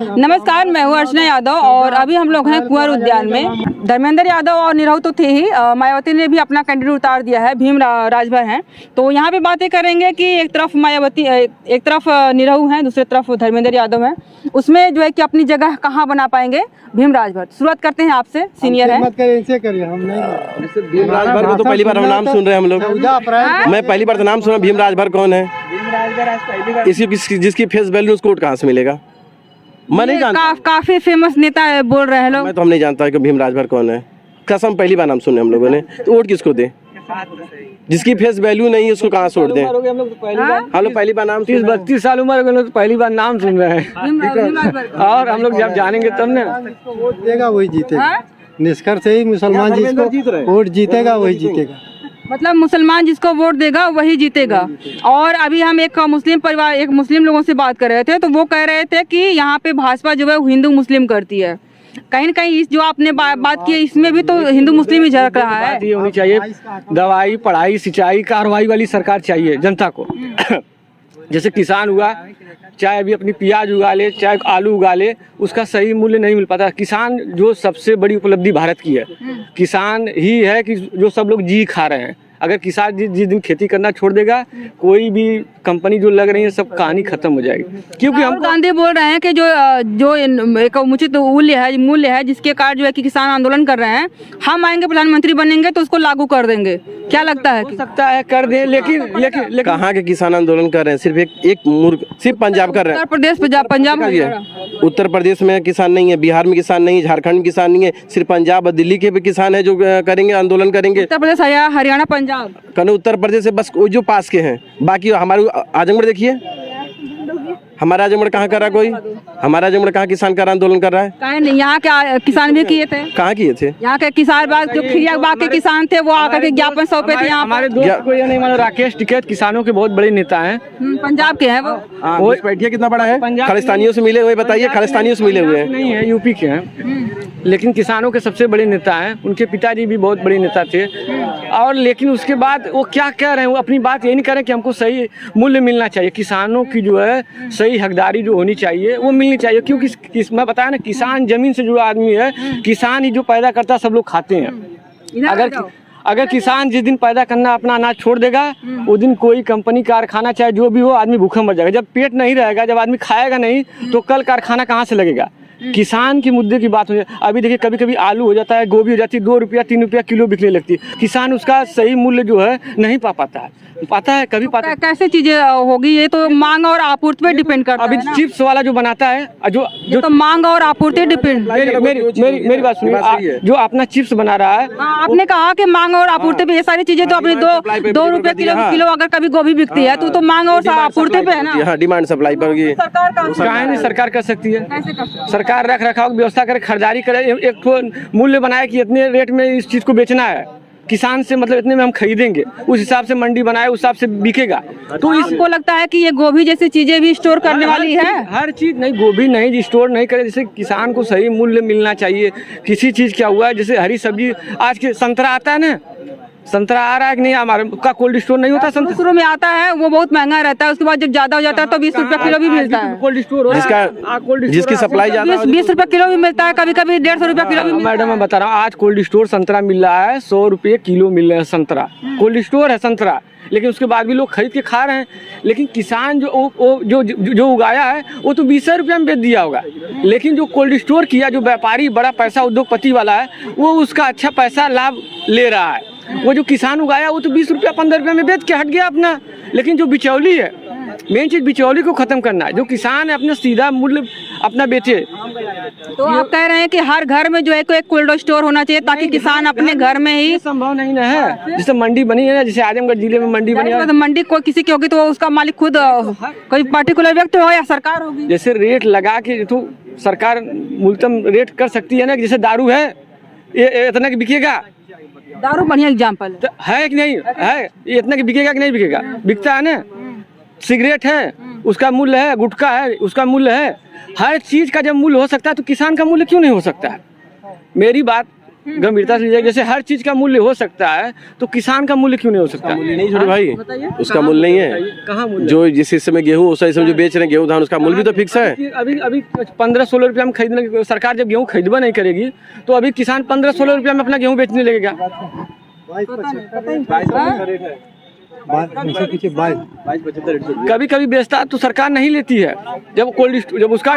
नमस्कार, मैं हूँ अर्चना यादव और अभी हम लोग हैं कुंवर उद्यान में। धर्मेंद्र यादव और निरहू तो थे ही, मायावती ने भी अपना कैंडिडेट उतार दिया है, भीम राजभर हैं। तो यहाँ पे बातें करेंगे कि एक तरफ मायावती, एक तरफ निरहू हैं, दूसरी तरफ धर्मेंद्र यादव हैं। उसमें जो है कि अपनी जगह कहाँ बना पाएंगे भीम राजभर। शुरुआत करते हैं आपसे, सीनियर है। भीम राजभर को तो पहली बार हम नाम सुन रहे हैं हम लोग। मैं पहली बार तो नाम सुना। भीम राजभर कौन है? इसी जिसकी फेस वैल्यू उसको वोट कहाँ से मिलेगा? मैं नहीं जानता। काफी फेमस नेता बोल रहे हैं लोग। मैं तो हम नहीं जानता कि भीम राजभर कौन है। कसम पहली बार नाम सुने हम लोगों ने। तो वोट किसको दे? जिसकी फेस वैल्यू नहीं है उसको कहाँ से वोट दें? हम लोग पहली बार नाम 30-32 साल उम्र के लोग पहली बार नाम सुन रहे हैं। और हम लोग जब जानेंगे तब ना वोट देगा वही जीतेगा। निष्कर्ष से ही मुसलमान जिसको वोट जीतेगा वही जीतेगा। मतलब मुसलमान जिसको वोट देगा वही जीतेगा। और अभी हम एक मुस्लिम परिवार, एक मुस्लिम लोगों से बात कर रहे थे, तो वो कह रहे थे कि यहाँ पे भाजपा जो है हिंदू मुस्लिम करती है। कहीं न कहीं इस जो आपने बात की है इसमें भी तो हिंदू मुस्लिम ही झलक रहा है। ये होनी चाहिए, दवाई, पढ़ाई, सिंचाई, कार्रवाई वाली सरकार चाहिए जनता को। जैसे किसान हुआ, चाहे अभी अपनी प्याज उगा ले, चाहे आलू उगा ले, उसका सही मूल्य नहीं मिल पाता। किसान जो सबसे बड़ी उपलब्धि भारत की है, किसान ही है कि जो सब लोग जी खा रहे हैं। अगर किसान जिस दिन खेती करना छोड़ देगा, कोई भी कंपनी जो लग रही है सब कहानी खत्म हो जाएगी। क्योंकि हम गांधी बोल रहे हैं कि जो एक उचित मूल्य है जिसके कारण जो है कि किसान आंदोलन कर रहे हैं, हम आएंगे प्रधानमंत्री बनेंगे तो उसको लागू कर देंगे। क्या लगता है? हो सकता है कर दे, लेकिन कहाँ के किसान आंदोलन कर रहे हैं? सिर्फ पंजाब कर रहे हैं। पंजाब उत्तर प्रदेश में किसान नहीं है, बिहार में किसान नहीं है, झारखंड में किसान नहीं है, सिर्फ पंजाब और दिल्ली के भी किसान है जो करेंगे, आंदोलन करेंगे। उत्तर प्रदेश, हरियाणा, पंजाब कनो उत्तर प्रदेश से बस जो पास के हैं। बाकी हमारे आजमगढ़ देखिए, हमारा आजमगढ़ कहाँ कर रहा कोई? हमारा आजमगढ़ कहाँ किसान का आंदोलन कर रहा है? कहीं नहीं। यहाँ के किसान भी किए थे। कहाँ किए थे? यहाँ के किसान जो खिरियाबाग के किसान थे वो आकर के ज्ञापन सौंपे थे। यहाँ हमारे दोस्त को ये नहीं मालूम, राकेश टिकैत किसानों के बहुत बड़े नेता हैं, पंजाब के हैं वो। बैठिए कितना बड़ा है? खालिस्तानियों से मिले हुए, बताइए। खालिस्तानियों से मिले हुए हैं? नहीं है, यूपी के हैं, लेकिन किसानों के सबसे बड़े नेता हैं। उनके पिताजी भी बहुत बड़े नेता थे। और लेकिन उसके बाद वो क्या कह रहे हैं, वो अपनी बात ये नहीं कह रहे कि हमको सही मूल्य मिलना चाहिए। किसानों की जो है सही हकदारी जो होनी चाहिए वो मिलनी चाहिए। क्योंकि मैं बताया ना, किसान जमीन से जुड़ा आदमी है। किसान ही जो पैदा करता है सब लोग खाते हैं। अगर किसान जिस दिन पैदा करना अपना अनाज छोड़ देगा, उस दिन कोई कंपनी, कारखाना, चाहे जो भी हो, आदमी भूखा मर जाएगा। जब पेट नहीं रहेगा, जब आदमी खाएगा नहीं, तो कल कारखाना कहाँ से लगेगा? किसान की मुद्दे की बात हो जाए। अभी देखिए, कभी कभी आलू हो जाता है, गोभी हो जाती है, 2 रुपया 3 रुपया किलो बिकने लगती है। किसान उसका सही मूल्य जो है नहीं पा पाता है। पाता है कभी पाता है? कैसे चीजें होगी? ये तो मांग और आपूर्ति पे डिपेंड करता है। अभी चिप्स वाला जो बनाता है, जो तो मांग और आपूर्ति डिपेंड। मेरी बात सुनिए, जो अपना चिप्स बना रहा है, आपने कहा कि मांग और आपूर्ति पे ये सारी चीजें तो अपनी 2 रुपए किलो अगर कभी गोभी बिकती है तो मांग और आपूर्ति पे है ना। डिमांड सप्लाई पर सरकार कर सकती है। सरकार रख रखाव की व्यवस्था करे, खरीदारी करे, एक मूल्य बनाए कि इतने रेट में इस चीज को बेचना है किसान से, मतलब इतने में हम खरीदेंगे, उस हिसाब से मंडी बनाए, उस हिसाब से बिकेगा। तो इसको लगता है कि ये गोभी जैसी चीजें भी स्टोर करने वाली है? हर चीज नहीं, गोभी नहीं स्टोर नहीं करे। जैसे किसान को सही मूल्य मिलना चाहिए। किसी चीज क्या हुआ है, जैसे हरी सब्जी, आज के संतरा आता है ना, संतरा आ रहा है कि नहीं? हमारे का कोल्ड स्टोर नहीं होता। संतरा शुरू में आता है, वो बहुत महंगा रहता है, उसके बाद जब ज्यादा हो जाता है तो 20 रुपया किलो भी मिलता है। कोल्ड स्टोर जिसकी सप्लाई ज्यादा, 20 रुपया किलो भी मिलता है, कभी कभी 150 रुपया किलो भी मिलता है। मैडम मैं बता रहा हूँ, आज कोल्ड स्टोर संतरा मिल रहा है 100 रुपये किलो मिल रहा है संतरा। कोल्ड स्टोर है संतरा, लेकिन उसके बाद भी लोग खरीद के खा रहे हैं। लेकिन किसान जो उगाया है वो तो 20 रुपया में बेच दिया होगा, लेकिन जो कोल्ड स्टोर किया, जो व्यापारी, बड़ा पैसा उद्योगपति वाला है, वो उसका अच्छा पैसा लाभ ले रहा है। वो जो किसान उगाया वो तो 20 रुपया 15 रुपया में बेच के हट गया अपना। लेकिन जो बिचौली है, मेन चीज बिचौली को खत्म करना है। जो किसान है अपना सीधा मूल्य अपना बेचे। तो आप कह रहे हैं कि हर घर में जो है एक कोल्ड स्टोर होना चाहिए ताकि किसान अपने घर में ही। संभव नहीं ना है। जैसे मंडी बनी है ना, जैसे आजमगढ़ जिले में मंडी बनी है, तो मंडी कोई किसी की होगी तो उसका मालिक खुद कोई पर्टिकुलर व्यक्ति हो या सरकार होगी? जैसे रेट लगा के तो सरकार मूलतम रेट कर सकती है ना। जैसे दारू है, ये इतना की बिकेगा। दारू बढ़िया एग्जाम्पल है कि नहीं है? ये इतना की बिकेगा कि नहीं बिकेगा? बिकता है ना। सिगरेट है, उसका मूल्य है। गुटखा है, उसका मूल्य है। हर चीज का जब मूल्य हो सकता है तो किसान का मूल्य क्यों नहीं हो सकता है? मेरी बात गंभीरता से लीजिएगा। जैसे हर चीज का मूल्य हो सकता है तो किसान का मूल्य क्यों नहीं हो सकता? नहीं छोटे भाई, उसका मूल्य नहीं है। कहाँ मूल्य? जो जिस हिस्से में गेहूँ उस हिस्से में जो बेच रहे हैं गेहूँ धान, उसका मूल्य भी तो फिक्स है। अभी 15-16 रुपया में खरीदने, सरकार जब गेहूँ खरीदवा नहीं करेगी तो अभी किसान 15-16 रुपया में अपना गेहूँ बेचने लगेगा। कभी कभी बेचता तो सरकार नहीं लेती है। जब जब उसका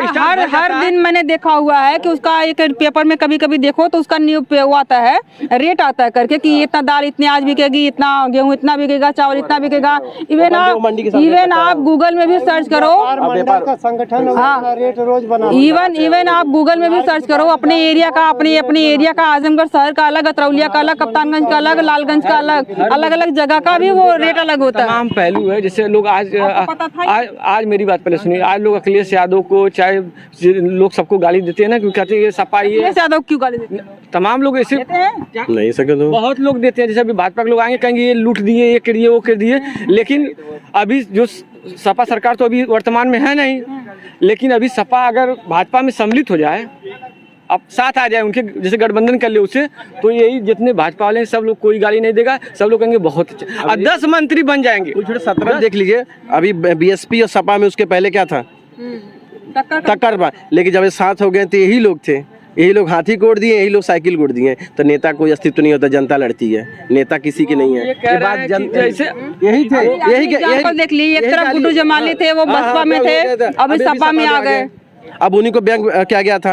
हर दिन मैंने देखा हुआ है कि उसका एक पेपर में कभी कभी देखो तो उसका न्यू पे वो आता है, रेट आता है करके कि इतना दाल इतने आज बिकेगी, इतना गेहूं इतना बिकेगा, चावल इतना बिकेगा। इवन आप गूगल में भी सर्च करो, संगठन रेट रोज बना। इवन आप गूगल में भी सर्च करो अपने एरिया का, अपने एरिया का, आजमगढ़ शहर का अलग, अतरौलिया का अलग, कप्तानगंज का अलग, लालगंज का अलग, अलग अलग जगह का भी वो रेट अलग होता है। तमाम पहलू है। जैसे लोग आज मेरी बात पहले सुनिए, आज लोग अखिलेश यादव को चाहे लोग सबको गाली देते हैं ना, क्योंकि कहते हैं सपा ये। अखिलेश यादव क्यों गाली देते हैं? तमाम लोग ऐसे नहीं सके तो बहुत लोग देते हैं। जैसे अभी भाजपा के लोग आएंगे कहेंगे ये लूट दिए, ये कर दिए, वो कर दिए। लेकिन अभी जो सपा सरकार तो अभी वर्तमान में है नहीं, लेकिन अभी सपा अगर भाजपा में सम्मिलित हो जाए, अब साथ आ जाए उनके, जैसे गठबंधन कर ले उससे, तो यही जितने भाजपा वाले हैं सब लोग कोई गाली नहीं देगा, सब लोग कहेंगे बहुत अच्छा, और 10 मंत्री बन जाएंगे। 17 देख लीजिए, अभी बीएसपी और सपा में उसके पहले क्या था, टक्कर। लेकिन जब ये साथ हो गए तो यही लोग थे, यही लोग हाथी कोड़ दिए, यही लोग साइकिल कोड़ दिए। तो नेता कोई अस्तित्व नहीं होता, जनता लड़ती है, नेता किसी की नहीं है। ये बात जनता यही थे, यही देख लीजिए, एक तरफ गुड्डू जमाली थे, वो बसपा में थे, अभी सपा में आ गए। अब उन्हीं को बैंक क्या गया था।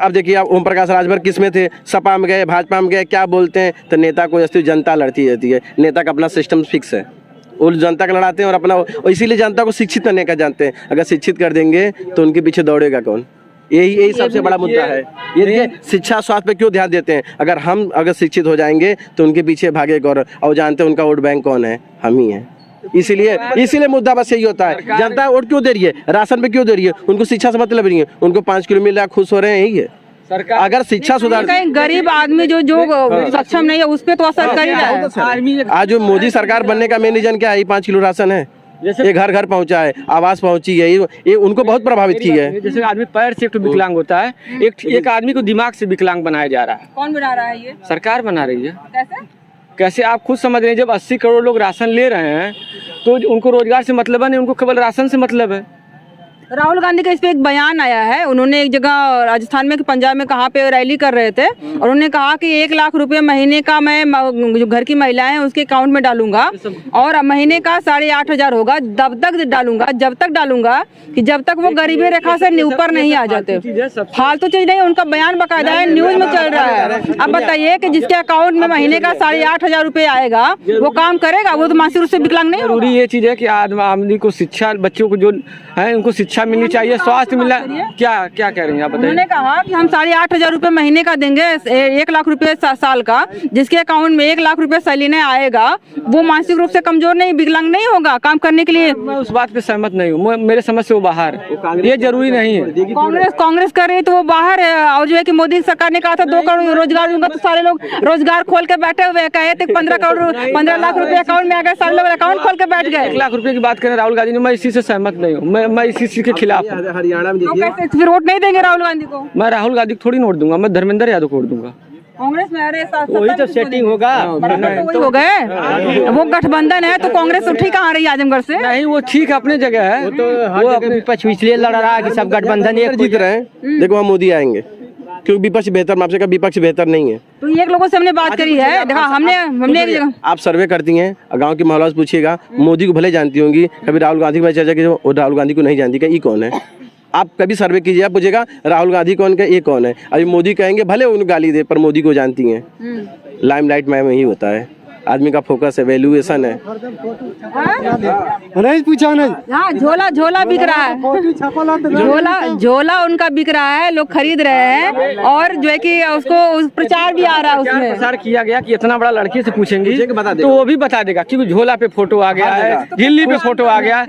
अब देखिए, आप ओम प्रकाश राजभर किस में थे, सपा में गए, भाजपा में गए, क्या बोलते हैं। तो नेता को अस्तित्व जनता लड़ती रहती है, नेता का अपना सिस्टम फिक्स है, वो जनता का लड़ाते हैं और अपना, इसीलिए जनता को शिक्षित करने का जानते हैं। अगर शिक्षित कर देंगे तो उनके पीछे दौड़ेगा कौन? यही सबसे बड़ा मुद्दा है। ये देखिए, शिक्षा स्वास्थ्य पे क्यों ध्यान देते हैं? अगर शिक्षित हो जाएंगे तो उनके पीछे भागेगा, और जानते हैं उनका वोट बैंक कौन है, हम ही हैं। इसीलिए मुद्दा बस यही होता है, जनता वोट क्यों दे रही है, राशन पे क्यों दे रही है? उनको शिक्षा से मतलब नहीं है, उनको 5 किलो मिल रहा है, खुश हो रहे हैं, यही है। सरकार अगर शिक्षा सुधार, गरीब आदमी जो सक्षम नहीं है उस पे तो असर कर ही रहा है। आज जो मोदी सरकार बनने का मेन रीजन क्या है? 5 किलो राशन है, ये घर घर पहुंचा है, आवास पहुंची है, ये उनको बहुत प्रभावित की है। जैसे आदमी पैर से एक विकलांग होता है, एक आदमी को दिमाग से विकलांग बनाया जा रहा है। कौन बना रहा है? ये सरकार बना रही है। कैसे आप खुद समझ रहे हैं, जब 80 करोड़ लोग राशन ले रहे हैं तो उनको रोजगार से मतलब है नहीं, उनको केवल राशन से मतलब है। राहुल गांधी का इस पे एक बयान आया है, उन्होंने एक जगह राजस्थान में, पंजाब में कहाँ पे रैली कर रहे थे, और उन्होंने कहा कि 1 लाख रुपए महीने का मैं जो घर की महिलाएं हैं उसके अकाउंट में डालूंगा, और महीने का 8,500 होगा, जब तक डालूंगा कि जब तक वो गरीबी रेखा से ऊपर नहीं आ जाते। फालतू चीज नहीं, उनका बयान बाकायदा है, न्यूज में चल रहा है। अब बताइए कि जिसके अकाउंट में महीने का 8,500 रुपए आएगा वो काम करेगा, वो तो मानसिक रूप से विकलांग नहीं होगा। जरूरी ये चीज है कि आदमी को शिक्षा, बच्चों को जो है उनको शिक्षा मिलनी चाहिए, स्वास्थ्य मिलना। क्या कह रही हैं आप बताइए? उन्होंने कहा कि हम 8,500 रुपए महीने का देंगे, 1 लाख रुपए साल का, जिसके अकाउंट में 1 लाख रुपए सैलरी आएगा वो मानसिक रूप से कमजोर नहीं, विकलांग नहीं होगा काम करने के लिए। मैं उस बात पे सहमत नहीं हूँ, मेरे समझ से वो बाहर, ये जरूरी नहीं है। कांग्रेस कर रही तो वो बाहर है, और जो है कि मोदी सरकार ने कहा था 2 करोड़ रोजगार दूंगा, तो सारे लोग रोजगार खोल के बैठे हुए, कहे थे 15 लाख रुपए अकाउंट में आ गए, सारे लोग अकाउंट खोल के बैठ गए। 1 लाख रुपए की बात करें राहुल गांधी ने, मैं इसी से सहमत नहीं हूँ, मैं इसी चीज के खिलाफ हूँ। हरियाणा में देखिए, फिर वोट नहीं देंगे राहुल गांधी को? मैं राहुल गांधी को थोड़ी नोट दूंगा, मैं धर्मेंद्र यादव को वोट दूंगा। कांग्रेस में वही तो सेटिंग होगा, वही हो गए, वो गठबंधन है तो कांग्रेस उठी कहाँ रही आजमगढ़ से? नहीं, वो ठीक अपने जगह है, वो अपने विपक्ष इसलिए लड़ रहा है कि सब गठबंधन एक जीत रहे हैं। देखो, हम मोदी आएंगे क्योंकि विपक्ष बेहतर, आपसे का विपक्ष बेहतर नहीं है। तो एक लोगों से हमने बात करी है, देखा हमने एक जगह, आप सर्वे करती हैं, गांव के मोहल्ला से पूछिएगा, मोदी को भले जानती होंगी, कभी राहुल गांधी की चर्चा की, वो राहुल गांधी को नहीं जानती कि ये कौन है। आप कभी सर्वे कीजिए, आप पूछेगा राहुल गांधी कौन का, ये कौन है। अभी मोदी कहेंगे, भले उनको गाली दे, पर मोदी को जानती हैं। लाइमलाइट में यही होता है, आदमी का फोकस है, वैल्यूएशन है। नहीं पूछा नहीं, हाँ, झोला बिक रहा है, झोला उनका बिक रहा है, लोग खरीद रहे हैं, और जो है कि उसको प्रचार भी आ रहा है, उसमें प्रचार किया गया कि इतना बड़ा लड़की से पूछेंगी तो वो भी बता देगा, क्योंकि झोला पे फोटो आ गया है, गिल्ली पे फोटो आ गया।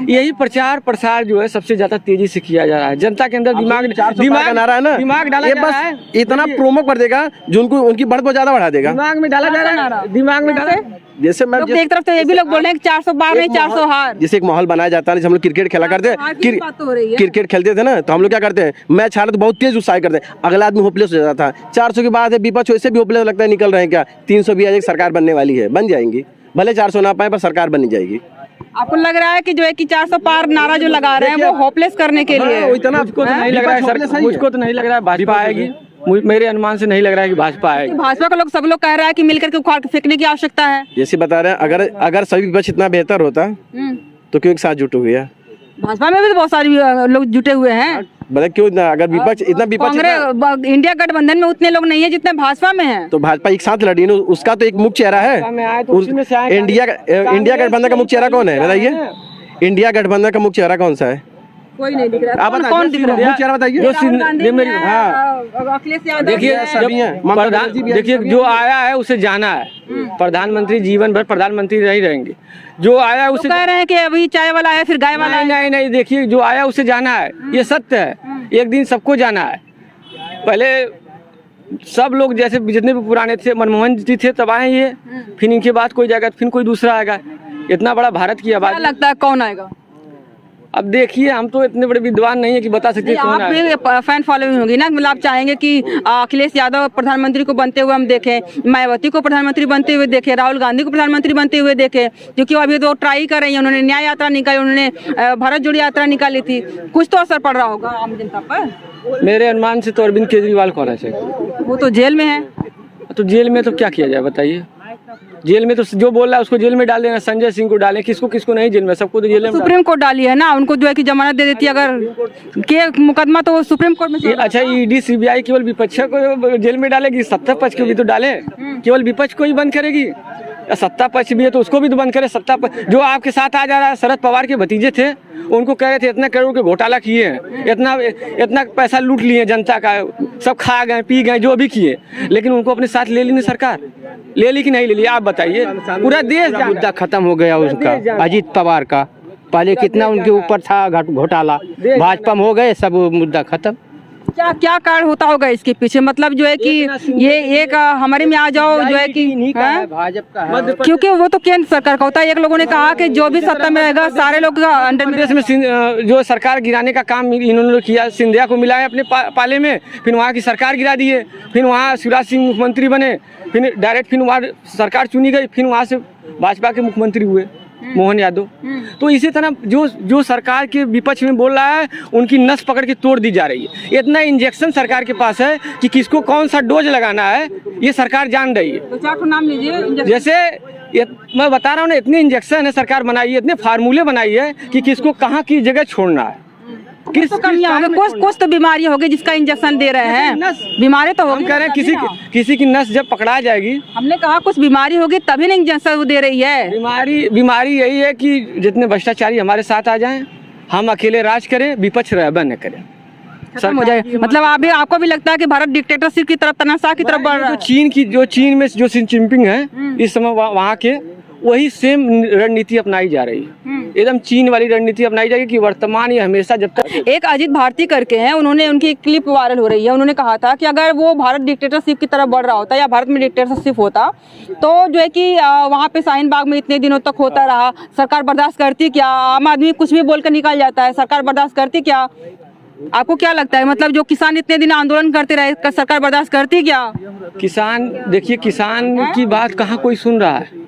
यही प्रचार प्रसार जो है सबसे ज्यादा तेजी से किया जा रहा है, जनता के अंदर दिमाग नारा है ना, दिमाग डाला जा रहा है, इतना प्रोमो कर देगा जो उनकी बढ़त को ज्यादा बढ़ा देगा, दिमाग में डाला जा रहा है, दिमाग में डाला जैसे मैम एक तरफ तो ये भी लोग बोल रहे हैं कि 400 पार नहीं 400 हार। जैसे एक माहौल बनाया जाता है, जैसे हम लोग क्रिकेट खेला करते हैं, क्रिकेट खेलते थे ना, तो हम लोग क्या करते हैं, मैच हारे तो बहुत तेज उत्साह करते हैं, अगला आदमी होपलेस हो जाता था। 400 के बाद विपक्ष वैसे भी होपलेस लगता है, निकल रहे हैं क्या, 300 भी आज सरकार बनने वाली है, बन जाएंगी, भले 400 ना पाए पर सरकार बनी जाएगी। आपको लग रहा है कि जो है कि 400 पार नारा जो लगा रहे हैं वो होपलेस करने के लिए? मुझको तो नहीं लग रहा है सर, मुझको तो नहीं लग रहा है भाजपा आएगी, मेरे अनुमान से नहीं लग रहा है कि भाजपा आएगी। भाजपा का लोग सब लोग कह रहा है कि मिलकर के उखाड़ के फेंकने की आवश्यकता है। जैसे बता रहे हैं, अगर सभी विपक्ष इतना बेहतर होता तो क्यों एक साथ जुट हो गया? भाजपा में भी तो बहुत सारे लोग जुटे हुए हैं, मतलब क्यों इतना, अगर विपक्ष इतना कांग्रेस इंडिया गठबंधन में उतने लोग नहीं है जितने भाजपा में हैं। तो भाजपा एक साथ लड़ी ना, उसका तो एक मुख्य चेहरा है। इंडिया गठबंधन का मुख्य चेहरा कौन है बताइए? इंडिया गठबंधन का मुख्य चेहरा कौन सा है? कोई नहीं दिख रहा। आप कौन दिख रहा है? मुख्य चेहरा बताइए। अखिलेश यादव, देखिए जो आया है उसे जाना है, प्रधानमंत्री जीवन भर प्रधानमंत्री नहीं रहेंगे। जो आया उसे कह रहे हैं कि अभी चाय वाला है फिर गाय वाला है। नहीं, देखिए जो आया उसे जाना है, ये सत्य है, एक दिन सबको जाना है। पहले सब लोग जैसे जितने भी पुराने थे, मनमोहन जी थे तब आए ये, फिर इनके बाद कोई जाएगा, फिर कोई दूसरा आएगा। इतना बड़ा भारत की आबादी, क्या लगता है कौन आएगा? अब देखिए, हम तो इतने बड़े विद्वान नहीं है कि बता सकते कौन आप भी फैन फॉलोइंग होगी ना, मतलब आप चाहेंगे कि अखिलेश यादव प्रधानमंत्री को बनते हुए हम देखें, मायावती को प्रधानमंत्री बनते हुए देखें, राहुल गांधी को प्रधानमंत्री बनते हुए देखें, क्योंकि अभी तो ट्राई कर रही है, उन्होंने न्याय यात्रा निकाली, उन्होंने भारत जोड़ो यात्रा निकाली थी, कुछ तो असर पड़ रहा होगा आम जनता पर। मेरे अनुमान से तो अरविंद केजरीवाल को आना चाहिए। वो तो जेल में है। तो जेल में तो क्या किया जाए बताइए? जेल में तो जो बोल रहा है उसको जेल में डाल देना, संजय सिंह को डालें, किसको नहीं जेल में, सबको तो जेल में। सुप्रीम कोर्ट डाली है ना, उनको जो है कि जमानत दे देती अगर के मुकदमा तो सुप्रीम कोर्ट में। अच्छा, ईडी सीबीआई केवल विपक्ष को जेल में डालेगी, सत्ता पक्ष को भी तो डाले, केवल विपक्ष को ही बंद करेगी? सत्ता पक्ष भी है तो उसको भी तो बंद करे। सत्ता पक्ष जो आपके साथ आ जा रहा है, शरद पवार के भतीजे थे, उनको कह रहे थे इतना करोड़ के घोटाला किए हैं, इतना पैसा लूट लिए जनता का, सब खा गए पी गए जो भी किए, लेकिन उनको अपने साथ ले ली नहीं सरकार? ले ली कि नहीं ले ली आप बताइए? पूरा देश मुद्दा खत्म हो गया उसका, अजीत पवार का। पहले कितना उनके ऊपर था घोटाला, भाजपा में हो गए सब, मुद्दा खत्म। क्या कारण होता होगा इसके पीछे? मतलब जो है कि ये एक हमारे में आ जाओ जो है कि भाजपा का, क्योंकि वो तो केंद्र सरकार का होता है। एक लोगों ने कहा कि जो भी सत्ता में रहेगा सारे लोग का अंडर में। प्रदेश में जो सरकार गिराने का काम इन्होंने किया, सिंधिया को मिलाया अपने पाले में, फिर वहाँ की सरकार गिरा दिए, फिर वहाँ शिवराज सिंह मुख्यमंत्री बने, फिर डायरेक्ट फिर वहाँ सरकार चुनी गई, फिर वहाँ से भाजपा के मुख्यमंत्री हुए मोहन यादव। तो इसी तरह जो सरकार के विपक्ष में बोल रहा है, उनकी नस पकड़ के तोड़ दी जा रही है। इतना इंजेक्शन सरकार के पास है कि किसको कौन सा डोज लगाना है ये सरकार जान रही है। तो चार ठो नाम लीजिए। जैसे मैं बता रहा हूँ ना, इतने इंजेक्शन है सरकार बनाई है, इतने फार्मूले बनाई है कि किसको कहाँ की जगह छोड़ना है। कुछ तो बीमारी होगी जिसका इंजेक्शन दे रहे हैं, बीमारी तो होगी। कह रहे हैं किसी की नस जब पकड़ा जाएगी, हमने कहा कुछ बीमारी होगी तभी ना इंजेक्शन वो दे रही है। बीमारी यही है कि जितने भ्रष्टाचारी हमारे साथ आ जाएं, हम अकेले राज करें, विपक्ष रहबा न करें, खत्म हो जाए। मतलब आपको भी लगता है कि भारत डिक्टेटरशिप की तरफ, तानाशाह की तरफ बढ़ रहा है? चीन में जो शी जिनपिंग है इस समय वहाँ के, वही सेम रणनीति अपनाई जा रही है, एकदम चीन वाली रणनीति अपनाई जाएगी कि वर्तमान ये हमेशा जब तक। एक अजीत भारती करके हैं, उन्होंने उनकी क्लिप वायरल हो रही है, उन्होंने कहा था कि अगर वो भारत डिक्टेटरशिप की तरफ बढ़ रहा होता या भारत में डिक्टेटरशिप होता तो जो है कि वहाँ पे शाहीन बाग में इतने दिनों तक होता रहा, सरकार बर्दाश्त करती क्या? आम आदमी कुछ भी बोलकर निकल जाता है, सरकार बर्दाश्त करती क्या? आपको क्या लगता है, मतलब जो किसान इतने दिन आंदोलन करते रहे, सरकार बर्दाश्त करती क्या? किसान, देखिए किसान की बात कहाँ कोई सुन रहा है,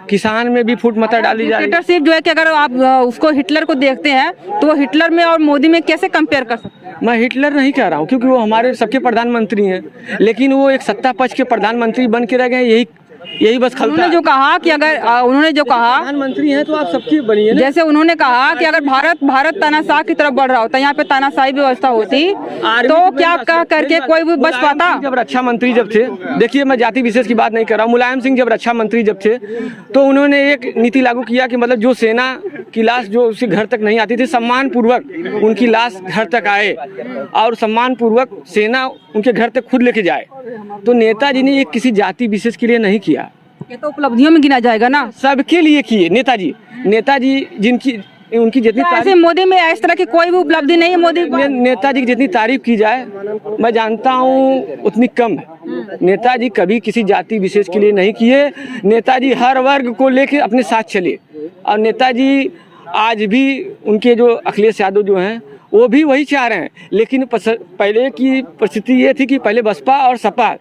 किसान में भी फूट मता डाली जा रही है। डिक्टेटरशिप जो है कि अगर आप उसको हिटलर को देखते हैं तो वो हिटलर में और मोदी में कैसे कंपेयर कर सकते हैं? मैं हिटलर नहीं कह रहा हूँ, क्योंकि वो हमारे सबके प्रधानमंत्री हैं, लेकिन वो एक सत्ता पक्ष के प्रधानमंत्री बन के रह गए, यही बस खलता। उन्होंने जो कहा प्रधानमंत्री हैं तो आप सबकी बनिए ना। जैसे उन्होंने कहा कि अगर भारत तानाशाह की तरफ बढ़ रहा होता, यहाँ पे तानाशाही व्यवस्था होती तो क्या कह करके कोई भी बच पाता? जब रक्षा मंत्री जब थे, देखिए मैं जाति विशेष की बात नहीं कर रहा हूँ, मुलायम सिंह जब रक्षा मंत्री जब थे तो उन्होंने एक नीति लागू किया कि मतलब जो सेना की लाश जो उसके घर तक नहीं आती थी, सम्मान पूर्वक उनकी लाश घर तक आए और सम्मान पूर्वक सेना उनके घर तक खुद लेके जाए। तो नेताजी ने ये किसी जाति विशेष के लिए नहीं किया, ये तो उपलब्धियों में गिना जाएगा ना, सबके लिए किए। नेताजी जिनकी उनकी जितनी ऐसे मोदी में इस तरह की कोई भी उपलब्धि नहीं है मोदी की। नेताजी की जितनी तारीफ की जाए मैं जानता हूँ उतनी कम है। नेताजी कभी किसी जाति विशेष के लिए नहीं किए, नेताजी हर वर्ग को लेकर अपने साथ चले। और नेताजी आज भी उनके जो अखिलेश यादव जो हैं वो भी वही चाह रहे हैं, लेकिन पहले की परिस्थिति ये थी कि पहले बसपा और सपा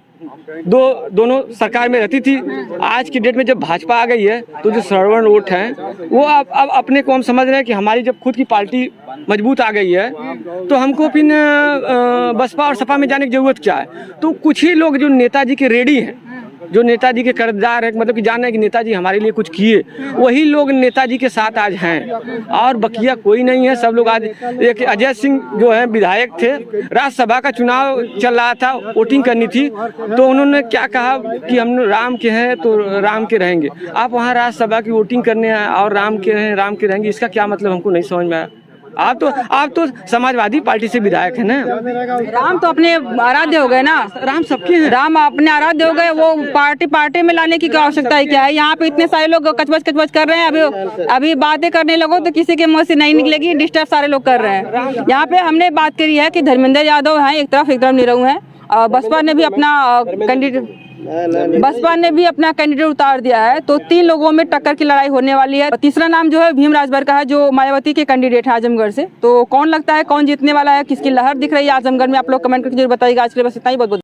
दोनों सरकार में रहती थी। आज की डेट में जब भाजपा आ गई है तो जो सवर्ण वोट हैं वो अब अपने को हम समझ रहे हैं कि हमारी जब खुद की पार्टी मजबूत आ गई है तो हमको फिर बसपा और सपा में जाने की जरूरत क्या है। तो कुछ ही लोग जो नेताजी के रेडी हैं, जो नेताजी के कर्जदार है, मतलब कि जान रहे हैं कि नेताजी हमारे लिए कुछ किए, वही लोग नेताजी के साथ आज हैं और बकिया कोई नहीं है। सब लोग आज एक अजय सिंह जो है विधायक थे, राज्यसभा का चुनाव चल रहा था, वोटिंग करनी थी, तो उन्होंने क्या कहा कि हम राम के हैं तो राम के रहेंगे। आप वहाँ राज्यसभा की वोटिंग करने आए और राम के हैं राम के रहेंगे, इसका क्या मतलब हमको नहीं समझ में आया। आप तो समाजवादी पार्टी से विधायक है ना। राम तो अपने आराध्य हो गए ना, राम सबके हैं, राम अपने आराध्य हो गए, वो पार्टी में लाने की क्या आवश्यकता है क्या है। यहाँ पे इतने सारे लोग कचबच कर रहे हैं, अभी बातें करने लगो तो किसी के मुंह से नहीं निकलेगी, डिस्टर्ब सारे लोग कर रहे हैं। यहाँ पे हमने बात करी है कि धर्मेंद्र यादव हैं एक तरफ निरहू हैं। बसपा ने भी अपना कैंडिडेट उतार दिया है, तो 3 लोगों में टक्कर की लड़ाई होने वाली है। तीसरा नाम जो है भीम राजभर का है, जो मायावती के कैंडिडेट है आजमगढ़ से। तो कौन लगता है कौन जीतने वाला है, किसकी लहर दिख रही है आजमगढ़ में, आप लोग कमेंट करके जरूर बताइएगा। आज के लिए बस इतना ही, बहुत बहुत